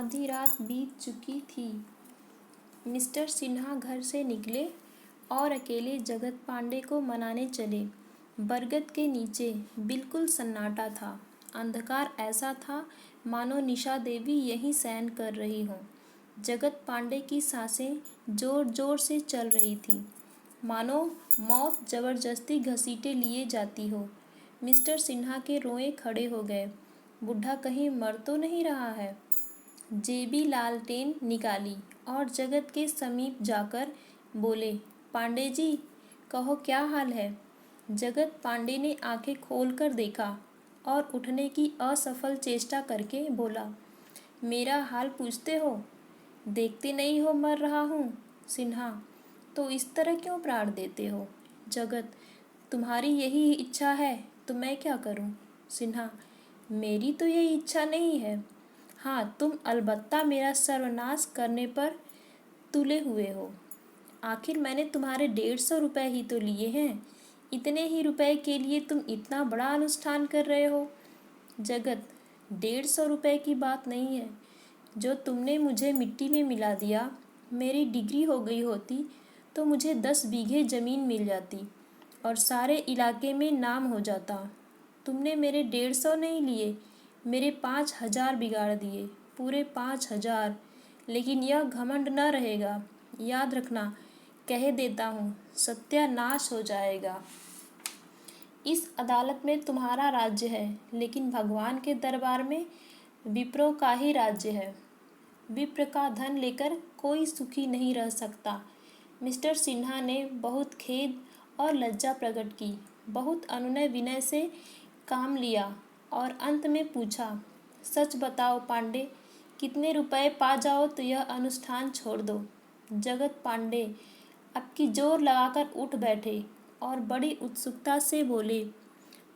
आधी रात बीत चुकी थी। मिस्टर सिन्हा घर से निकले और अकेले जगत पांडे को मनाने चले। बरगद के नीचे बिल्कुल सन्नाटा था। अंधकार ऐसा था मानो निशा देवी यहीं शयन कर रही हों। जगत पांडे की सांसें जोर जोर से चल रही थीं, मानो मौत जबरदस्ती घसीटे लिए जाती हो। मिस्टर सिन्हा के रोए खड़े हो गए। बुढ़ा कहीं मर तो नहीं रहा है? जेबी लालटेन निकाली और जगत के समीप जाकर बोले, पांडे जी, कहो क्या हाल है? जगत पांडे ने आंखें खोलकर देखा और उठने की असफल चेष्टा करके बोला, मेरा हाल पूछते हो? देखते नहीं हो मर रहा हूँ? सिन्हा, तो इस तरह क्यों प्राण देते हो? जगत, तुम्हारी यही इच्छा है तो मैं क्या करूँ? सिन्हा, मेरी तो यही इच्छा नहीं है। हाँ, तुम अलबत्ता मेरा सर्वनाश करने पर तुले हुए हो। आखिर मैंने तुम्हारे 150 रुपये ही तो लिए हैं। इतने ही रुपए के लिए तुम इतना बड़ा अनुष्ठान कर रहे हो? जगत, 150 रुपये की बात नहीं है। जो तुमने मुझे मिट्टी में मिला दिया, मेरी डिग्री हो गई होती तो मुझे 10 बीघे ज़मीन मिल जाती और सारे इलाके में नाम हो जाता। तुमने मेरे 150 नहीं लिए, मेरे 5000 बिगाड़ दिए, पूरे 5000। लेकिन यह घमंड न रहेगा, याद रखना, कह देता हूँ, सत्यानाश हो जाएगा। इस अदालत में तुम्हारा राज्य है, लेकिन भगवान के दरबार में विप्रों का ही राज्य है। विप्र का धन लेकर कोई सुखी नहीं रह सकता। मिस्टर सिन्हा ने बहुत खेद और लज्जा प्रकट की, बहुत अनुनय विनय से काम लिया और अंत में पूछा, सच बताओ पांडे, कितने रुपए पा जाओ तो यह अनुष्ठान छोड़ दो? जगत पांडे अब की जोर लगाकर उठ बैठे और बड़ी उत्सुकता से बोले,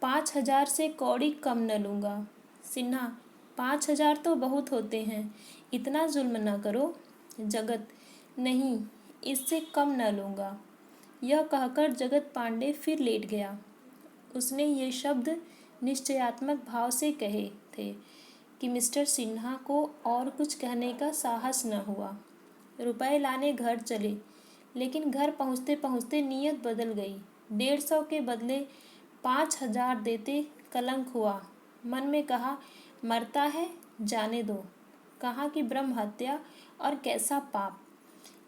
5000 से कौड़ी कम न लूँगा। सिन्हा, 5000 तो बहुत होते हैं, इतना जुल्म न करो। जगत, नहीं, इससे कम न लूँगा। यह कहकर जगत पांडे फिर लेट गया। उसने ये शब्द निश्चयात्मक भाव से कहे थे कि मिस्टर सिन्हा को और कुछ कहने का साहस न हुआ। रुपए लाने घर चले, लेकिन घर पहुँचते पहुँचते नीयत बदल गई। 150 के बदले 5000 देते कलंक हुआ। मन में कहा, मरता है, जाने दो। कहा कि ब्रह्म हत्या और कैसा पाप,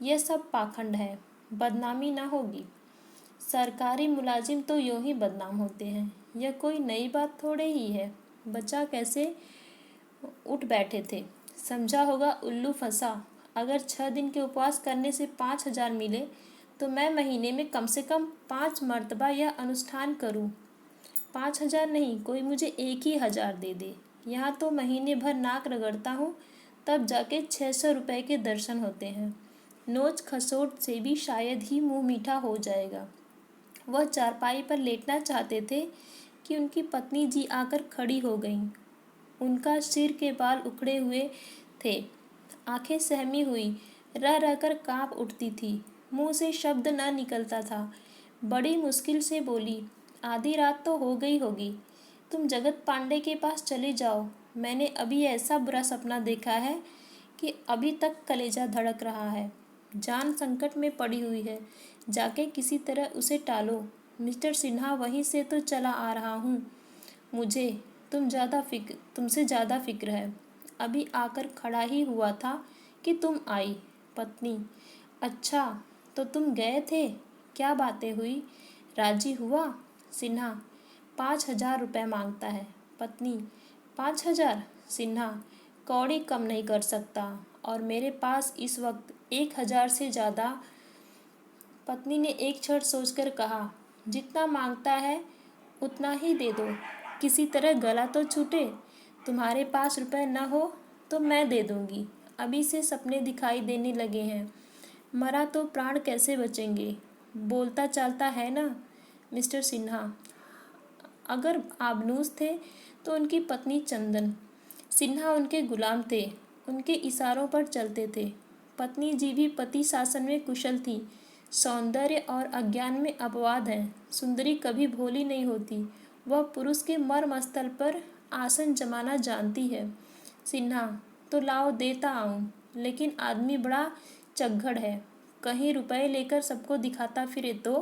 यह सब पाखंड है, बदनामी न होगी। सरकारी मुलाजिम तो यूं ही बदनाम होते हैं, यह कोई नई बात थोड़े ही है। बच्चा कैसे उठ बैठे थे, समझा होगा उल्लू फंसा। अगर 6 दिन के उपवास करने से 5000 मिले तो मैं महीने में कम से कम 5 मर्तबा यह अनुष्ठान करूं। 5000 नहीं, कोई मुझे 1000 दे दे। यहाँ तो महीने भर नाक रगड़ता हूँ, तब जाके 600 रुपये के दर्शन होते हैं। नोच खसोट से भी शायद ही मुँह मीठा हो जाएगा। वह चारपाई पर लेटना चाहते थे कि उनकी पत्नी जी आकर खड़ी हो गईं। उनका सिर के बाल उखड़े हुए थे, आंखें सहमी हुई, रह रहकर काँप उठती थी, मुंह से शब्द न निकलता था। बड़ी मुश्किल से बोली, आधी रात तो हो गई होगी, तुम जगत पांडे के पास चले जाओ। मैंने अभी ऐसा बुरा सपना देखा है कि अभी तक कलेजा धड़क रहा है। जान संकट में पड़ी हुई है, जाके किसी तरह उसे टालो। मिस्टर सिन्हा वहीं से तो चला आ रहा हूँ। मुझे तुमसे ज़्यादा फिक्र है। अभी आकर खड़ा ही हुआ था कि तुम आई। पत्नी, अच्छा तो तुम गए थे, क्या बातें हुई? राजी हुआ? सिन्हा, 5000 रुपये मांगता है। पत्नी, 5000? सिन्हा, कौड़ी कम नहीं कर सकता और मेरे पास इस वक्त 1000 से ज़्यादा। पत्नी ने एक क्षण सोचकर कहा, जितना मांगता है उतना ही दे दो, किसी तरह गला तो छूटे। तुम्हारे पास रुपए न हो तो मैं दे दूंगी। अभी से सपने दिखाई देने लगे हैं। मरा तो प्राण कैसे बचेंगे? बोलता चालता है ना मिस्टर सिन्हा। अगर आबनूस थे तो उनकी पत्नी चंदन। सिन्हा उनके गुलाम थे, उनके इशारों पर चलते थे। पत्नी जी भी पति शासन में कुशल थी। सौंदर्य और अज्ञान में अपवाद है। सुंदरी कभी भोली नहीं होती, वह पुरुष के मर्मस्थल पर आसन जमाना जानती है। सिन्हा, तो लाओ देता आऊँ, लेकिन आदमी बड़ा चक्खड़ है, कहीं रुपए लेकर सबको दिखाता फिरे तो।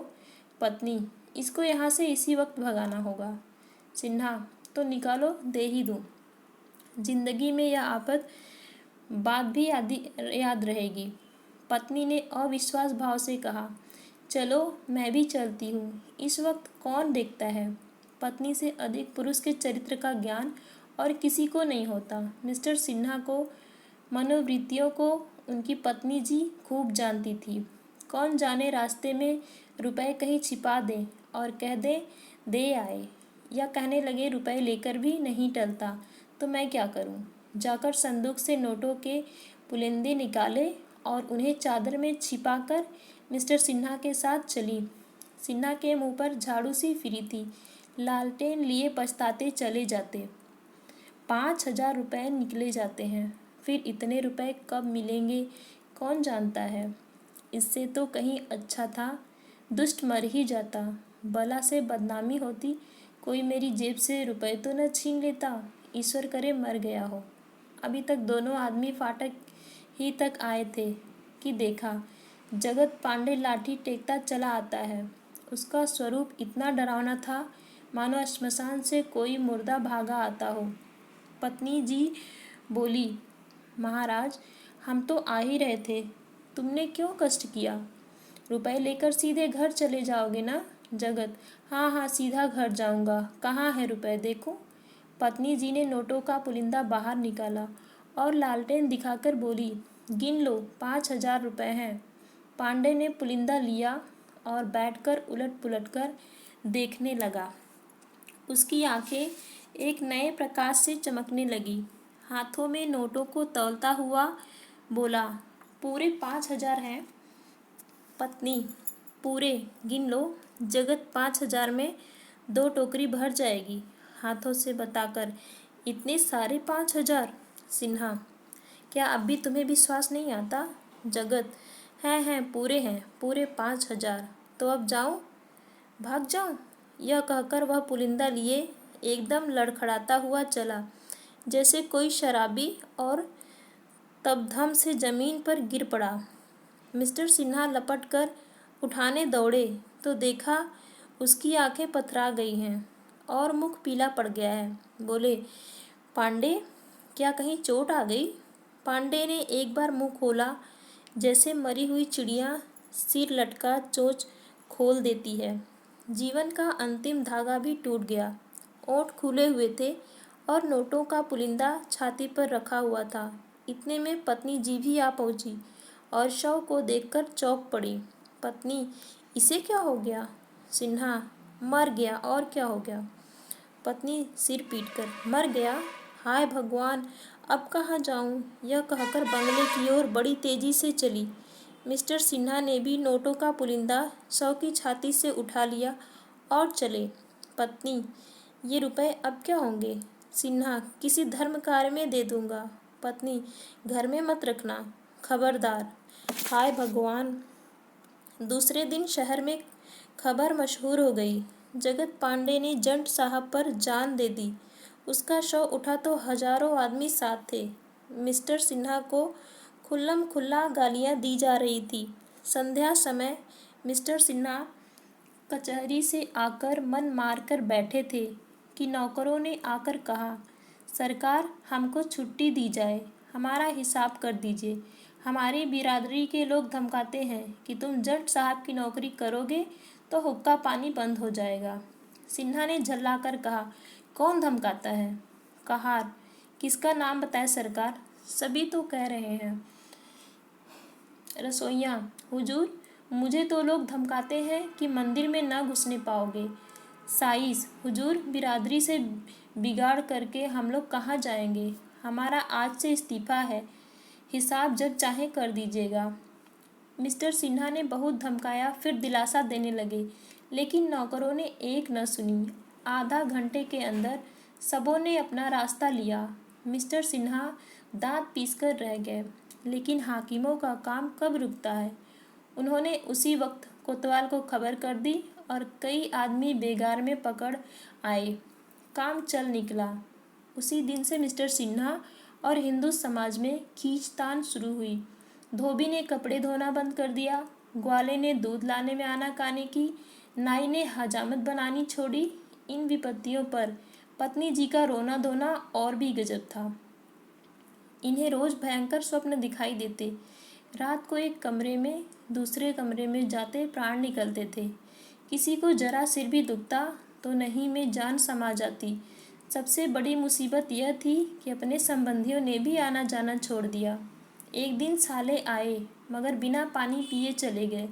पत्नी, इसको यहाँ से इसी वक्त भगाना होगा। सिन्हा, तो निकालो, दे ही दूँ। जिंदगी में यह आफत बात भी याद रहेगी। पत्नी ने अविश्वास भाव से कहा, चलो मैं भी चलती हूँ, इस वक्त कौन देखता है। पत्नी से अधिक पुरुष के चरित्र का ज्ञान और किसी को नहीं होता। मिस्टर सिन्हा को मनोवृत्तियों को उनकी पत्नी जी खूब जानती थी। कौन जाने रास्ते में रुपए कहीं छिपा दें और कह दें दे आए, या कहने लगे रुपए लेकर भी नहीं टलता तो मैं क्या करूं। जाकर संदूक से नोटों के पुलिंदे निकाले और उन्हें चादर में छिपाकर मिस्टर सिन्हा के साथ चली। सिन्हा के मुंह पर झाड़ू सी फिरी थी। लालटेन लिए पछताते चले जाते। 5,000 रुपये निकले जाते हैं, फिर इतने रुपए कब मिलेंगे कौन जानता है। इससे तो कहीं अच्छा था दुष्ट मर ही जाता, बला से बदनामी होती, कोई मेरी जेब से रुपए तो न छीन लेता, ईश्वर करे मर गया हो। अभी तक दोनों आदमी फाटक ही तक आए थे कि देखा जगत पांडे लाठी टेकता चला आता है। उसका स्वरूप इतना डरावना था मानो श्मशान से कोई मुर्दा भागा आता हो। पत्नी जी बोली, महाराज हम तो आ ही रहे थे, तुमने क्यों कष्ट किया। रुपए लेकर सीधे घर चले जाओगे ना। जगत, हाँ हाँ सीधा घर जाऊंगा, कहाँ है रुपए देखूं। पत्नी जी ने नोटों का पुलिंदा बाहर निकाला और लालटेन दिखाकर बोली, गिन लो 5,000 रुपये हैं। पांडे ने पुलिंदा लिया और बैठकर उलट पुलट कर देखने लगा। उसकी आंखें एक नए प्रकाश से चमकने लगी। हाथों में नोटों को तौलता हुआ बोला, पूरे 5,000 हैं। पत्नी, पूरे गिन लो। जगत, 5,000 में 2 टोकरी भर जाएगी। हाथों से बताकर, इतने सारे 5,000। सिन्हा, क्या अब भी तुम्हें विश्वास नहीं आता। जगत, हैं पूरे हैं, पूरे 5,000। तो अब जाऊं, भाग जाऊं। यह कहकर वह पुलिंदा लिए एकदम लड़खड़ाता हुआ चला जैसे कोई शराबी, और तब धम से जमीन पर गिर पड़ा। मिस्टर सिन्हा लपट कर उठाने दौड़े तो देखा उसकी आंखें पथरा गई हैं और मुख पीला पड़ गया है। बोले, पांडे, क्या कहीं चोट आ गई। पांडे ने एक बार मुंह खोला जैसे मरी हुई चिड़िया सिर लटका चोंच खोल देती है। जीवन का अंतिम धागा भी टूट गया। ओंठ खुले हुए थे और नोटों का पुलिंदा छाती पर रखा हुआ था। इतने में पत्नी जी भी आ पहुंची और शव को देखकर चौंक पड़ी। पत्नी, इसे क्या हो गया। सिन्हा, मर गया, और क्या हो गया। पत्नी सिर पीटकर, मर गया, हाय भगवान, अब कहाँ जाऊँ। यह कहकर बंगले की ओर बड़ी तेजी से चली। मिस्टर सिन्हा ने भी नोटों का पुलिंदा शव की छाती से उठा लिया और चले। पत्नी, ये रुपए अब क्या होंगे। सिन्हा, किसी धर्म कार्य में दे दूंगा। पत्नी, घर में मत रखना, खबरदार। हाय भगवान। दूसरे दिन शहर में खबर मशहूर हो गई। जगत पांडे ने जंट साहब पर जान दे दी। उसका शव उठा तो हजारों आदमी साथ थे। मिस्टर सिन्हा को खुल्लम खुल्ला गालियां दी जा रही थी। संध्या समय मिस्टर सिन्हा कचहरी से आकर मन मार कर बैठे थे कि नौकरों ने आकर कहा, सरकार हमको छुट्टी दी जाए, हमारा हिसाब कर दीजिए। हमारी बिरादरी के लोग धमकाते हैं कि तुम जट साहब की नौकरी करोगे तो हुक्का पानी बंद हो जाएगा। सिन्हा ने झल्लाकर कहा, कौन धमकाता है। कहार, किसका नाम बताए सरकार, सभी तो कह रहे हैं। रसोइया, हुजूर, मुझे तो लोग धमकाते हैं कि मंदिर में न घुसने पाओगे। साइस, हुजूर, बिरादरी से बिगाड़ करके हम लोग कहाँ जाएंगे। हमारा आज से इस्तीफा है, हिसाब जब चाहे कर दीजिएगा। मिस्टर सिन्हा ने बहुत धमकाया, फिर दिलासा देने लगे, लेकिन नौकरों ने एक न सुनी। आधा घंटे के अंदर सबों ने अपना रास्ता लिया। मिस्टर सिन्हा दांत पीसकर रह गए, लेकिन हाकिमों का काम कब रुकता है। उन्होंने उसी वक्त कोतवाल को खबर कर दी और कई आदमी बेगार में पकड़ आए। काम चल निकला। उसी दिन से मिस्टर सिन्हा और हिंदू समाज में खींचतान शुरू हुई। धोबी ने कपड़े धोना बंद कर दिया, ग्वाले ने दूध लाने में आनाकानी की, नाई ने हजामत बनानी छोड़ी। इन विपत्तियों पर पत्नी जी का रोना धोना और भी गजब था। इन्हें रोज भयंकर स्वप्न दिखाई देते। रात को एक कमरे में दूसरे कमरे में जाते प्राण निकलते थे। किसी को जरा सिर भी दुखता तो नहीं में जान समा जाती। सबसे बड़ी मुसीबत यह थी कि अपने संबंधियों ने भी आना जाना छोड़ दिया। एक दिन साले आए मगर बिना पानी पिए चले गए।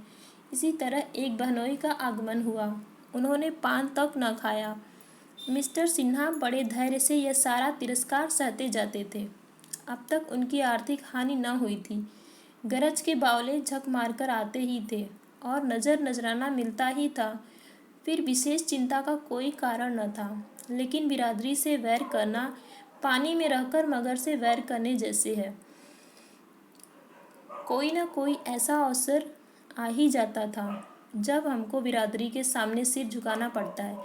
इसी तरह एक बहनोई का आगमन हुआ। उन्होंने पान तक न खाया। मिस्टर सिन्हा बड़े धैर्य से यह सारा तिरस्कार सहते जाते थे। अब तक उनकी आर्थिक हानि न हुई थी। गरज के बावले झक मारकर आते ही थे और नजर नजराना मिलता ही था। फिर विशेष चिंता का कोई कारण न था। लेकिन बिरादरी से वैर करना पानी में रहकर मगर से वैर करने जैसे है। कोई न कोई ऐसा अवसर आ ही जाता था जब हमको बिरादरी के सामने सिर झुकाना पड़ता है।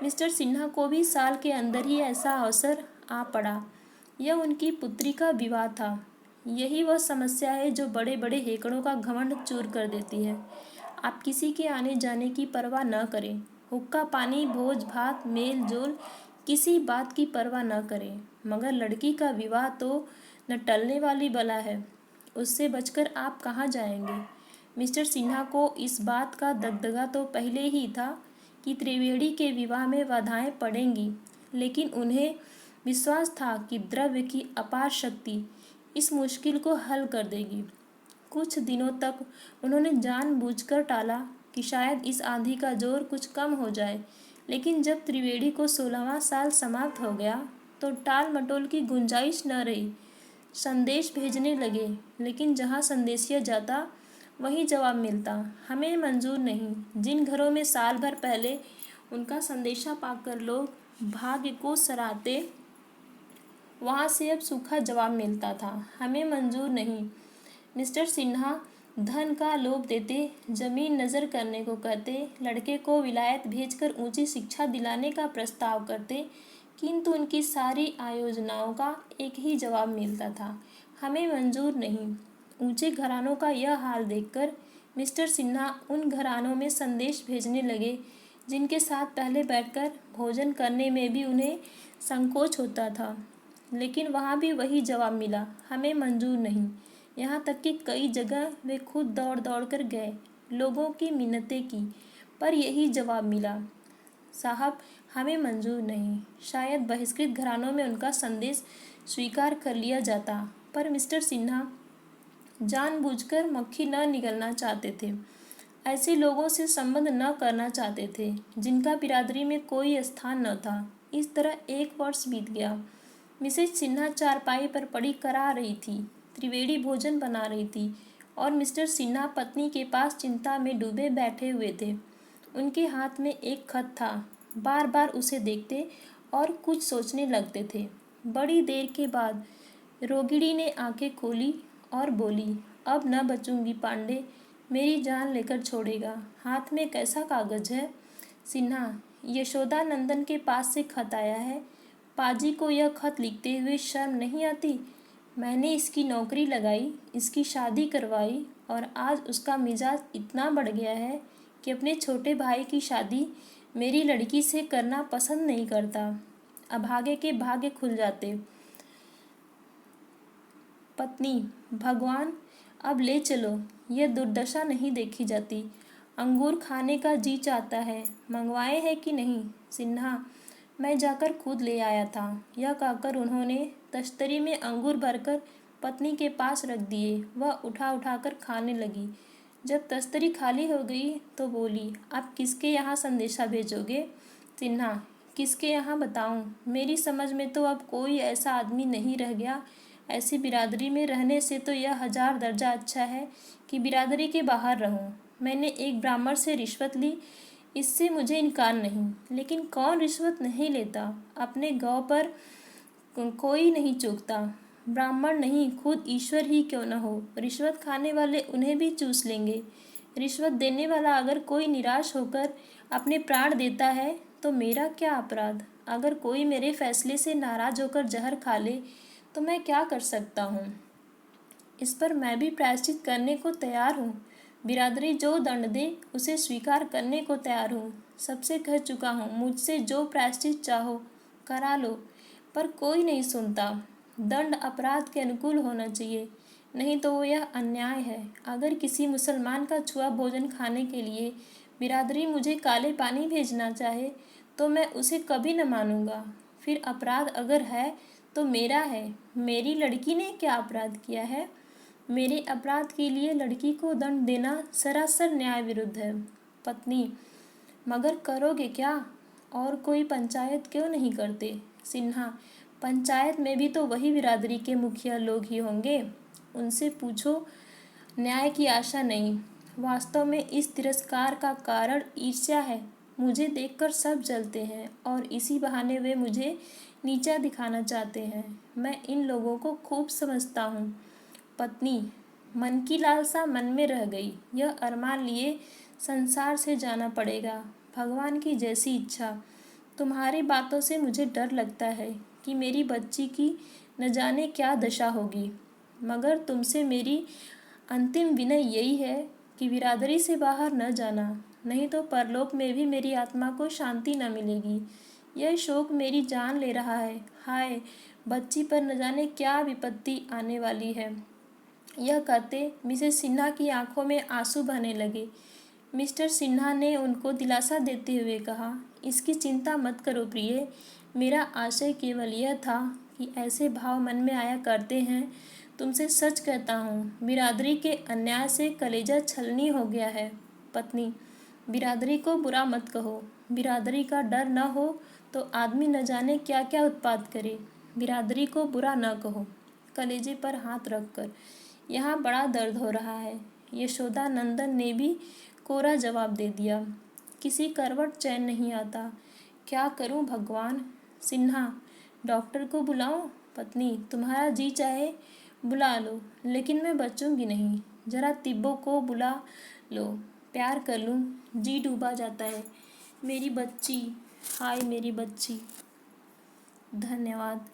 मिस्टर सिन्हा को भी साल के अंदर ही ऐसा अवसर आ पड़ा। यह उनकी पुत्री का विवाह था। यही वह समस्या है जो बड़े बड़े हेकड़ों का घमंड चूर कर देती है। आप किसी के आने जाने की परवाह न करें। हुक्का पानी भोज भात मेल जोल किसी बात की परवाह न करें। मगर लड़की का विवाह तो न टलने वाली बला है। उससे बचकर आप कहाँ जाएंगे। मिस्टर सिन्हा को इस बात का दगदगा तो पहले ही था कि त्रिवेणी के विवाह में बाधाएं पड़ेंगी। लेकिन उन्हें विश्वास था कि द्रव्य की अपार शक्ति इस मुश्किल को हल कर देगी। कुछ दिनों तक उन्होंने जानबूझकर टाला कि शायद इस आंधी का जोर कुछ कम हो जाए। लेकिन जब त्रिवेणी को 16वां साल समाप्त हो गया तो टाल मटोल की गुंजाइश न रही। संदेश भेजने लगे, लेकिन जहाँ संदेशिया जाता वहीं जवाब मिलता, हमें मंजूर नहीं। जिन घरों में साल भर पहले उनका संदेशा पाकर लोग भाग्य को सराहते, वहाँ से अब सूखा जवाब मिलता था, हमें मंजूर नहीं। मिस्टर सिन्हा धन का लोभ देते, जमीन नज़र करने को कहते, लड़के को विलायत भेजकर ऊंची शिक्षा दिलाने का प्रस्ताव करते, किंतु उनकी सारी आयोजनाओं का एक ही जवाब मिलता था, हमें मंजूर नहीं। ऊंचे घरानों का यह हाल देखकर मिस्टर सिन्हा उन घरानों में संदेश भेजने लगे जिनके साथ पहले बैठकर भोजन करने में भी उन्हें संकोच होता था। लेकिन वहाँ भी वही जवाब मिला, हमें मंजूर नहीं। यहाँ तक कि कई जगह वे खुद दौड़ दौड़ कर गए, लोगों की मिन्नतें की, पर यही जवाब मिला, साहब हमें मंजूर नहीं। शायद बहिष्कृत घरानों में उनका संदेश स्वीकार कर लिया जाता, पर मिस्टर सिन्हा जानबूझकर मक्खी न निगलना चाहते थे। ऐसे लोगों से संबंध न करना चाहते थे जिनका बिरादरी में कोई स्थान न था। इस तरह 1 वर्ष बीत गया। मिसेज सिन्हा चारपाई पर पड़ी करा रही थी, त्रिवेणी भोजन बना रही थी और मिस्टर सिन्हा पत्नी के पास चिंता में डूबे बैठे हुए थे। उनके हाथ में एक खत था। बार बार उसे देखते और कुछ सोचने लगते थे। बड़ी देर के बाद रोगिणी ने आंखें खोली और बोली, अब न बचूंगी पांडे, मेरी जान लेकर छोड़ेगा। हाथ में कैसा कागज है। सिन्हा, यशोदा नंदन के पास से खत आया है। पाजी को यह खत लिखते हुए शर्म नहीं आती। मैंने इसकी नौकरी लगाई, इसकी शादी करवाई और आज उसका मिजाज इतना बढ़ गया है कि अपने छोटे भाई की शादी मेरी लड़की से करना पसंद नहीं करता। अभागे के भाग्य खुल जाते। पत्नी, भगवान अब ले चलो, यह दुर्दशा नहीं देखी जाती। अंगूर खाने का जी चाहता है, मंगवाए हैं कि नहीं। सिन्हा, मैं जाकर खुद ले आया था। यह कहकर उन्होंने तश्तरी में अंगूर भरकर पत्नी के पास रख दिए। वह उठा उठाकर खाने लगी। जब तश्तरी खाली हो गई तो बोली, आप किसके यहाँ संदेशा भेजोगे। सिन्हा, किसके यहाँ बताऊँ, मेरी समझ में तो अब कोई ऐसा आदमी नहीं रह गया। ऐसी बिरादरी में रहने से तो यह 1000 दर्जा अच्छा है कि बिरादरी के बाहर रहूं। मैंने एक ब्राह्मण से रिश्वत ली, इससे मुझे इनकार नहीं, लेकिन कौन रिश्वत नहीं लेता। अपने गौ पर कोई नहीं चूकता। ब्राह्मण नहीं, खुद ईश्वर ही क्यों न हो, रिश्वत खाने वाले उन्हें भी चूस लेंगे। रिश्वत देने वाला अगर कोई निराश होकर अपने प्राण देता है तो मेरा क्या अपराध। अगर कोई मेरे फैसले से नाराज होकर जहर खा ले तो मैं क्या कर सकता हूँ? इस पर मैं भी प्रायश्चित करने को तैयार हूँ। बिरादरी जो दंड दे उसे स्वीकार करने को तैयार हूँ। सबसे कह चुका हूँ, मुझसे जो प्रायश्चित चाहो करा लो, पर कोई नहीं सुनता। दंड अपराध के अनुकूल होना चाहिए, नहीं तो वो यह अन्याय है। अगर किसी मुसलमान का छुआ भोजन खाने के लिए बिरादरी मुझे काले पानी भेजना चाहे तो मैं उसे कभी न मानूंगा। फिर अपराध अगर है तो मेरा है। मेरी लड़की ने क्या अपराध किया है? मेरे अपराध के लिए लड़की को दंड देना सरासर न्याय विरुद्ध है। पत्नी: मगर करोगे क्या? और कोई पंचायत क्यों नहीं करते? सिन्हा: पंचायत में भी तो वही बिरादरी के मुखिया लोग ही होंगे, उनसे पूछो। न्याय की आशा नहीं, वास्तव में इस तिरस्कार का कारण ईर्ष्या है। मुझे देखकर सब जलते हैं और इसी बहाने वे मुझे नीचा दिखाना चाहते हैं। मैं इन लोगों को खूब समझता हूँ। पत्नी: मन की लालसा मन में रह गई। यह अरमान लिए संसार से जाना पड़ेगा। भगवान की जैसी इच्छा। तुम्हारी बातों से मुझे डर लगता है कि मेरी बच्ची की न जाने क्या दशा होगी। मगर तुमसे मेरी अंतिम विनय यही है कि बिरादरी से बाहर न जाना, नहीं तो परलोक में भी मेरी आत्मा को शांति न मिलेगी। यह शोक मेरी जान ले रहा है। हाय, बच्ची पर न जाने क्या विपत्ति आने वाली है। यह कहते मिसेस सिन्हा की आंखों में आंसू बहने लगे। मिस्टर सिन्हा ने उनको दिलासा देते हुए कहा, इसकी चिंता मत करो प्रिय, मेरा आशय केवल यह था कि ऐसे भाव मन में आया करते हैं। तुमसे सच कहता हूँ, बिरादरी के अन्याय से कलेजा छलनी हो गया है। पत्नी: बिरादरी को बुरा मत कहो। बिरादरी का डर न हो तो आदमी न जाने क्या क्या उत्पात करे। बिरादरी को बुरा न कहो। कलेजे पर हाथ रखकर: यहाँ बड़ा दर्द हो रहा है। यशोदा नंदन ने भी कोरा जवाब दे दिया। किसी करवट चैन नहीं आता। क्या करूं भगवान? सिन्हा: डॉक्टर को बुलाऊं? पत्नी: तुम्हारा जी चाहे बुला लो, लेकिन मैं बचूंगी नहीं। जरा तिब्बो को बुला लो, प्यार कर लूं, जी डूबा जाता है। मेरी बच्ची, हाय मेरी बच्ची। धन्यवाद।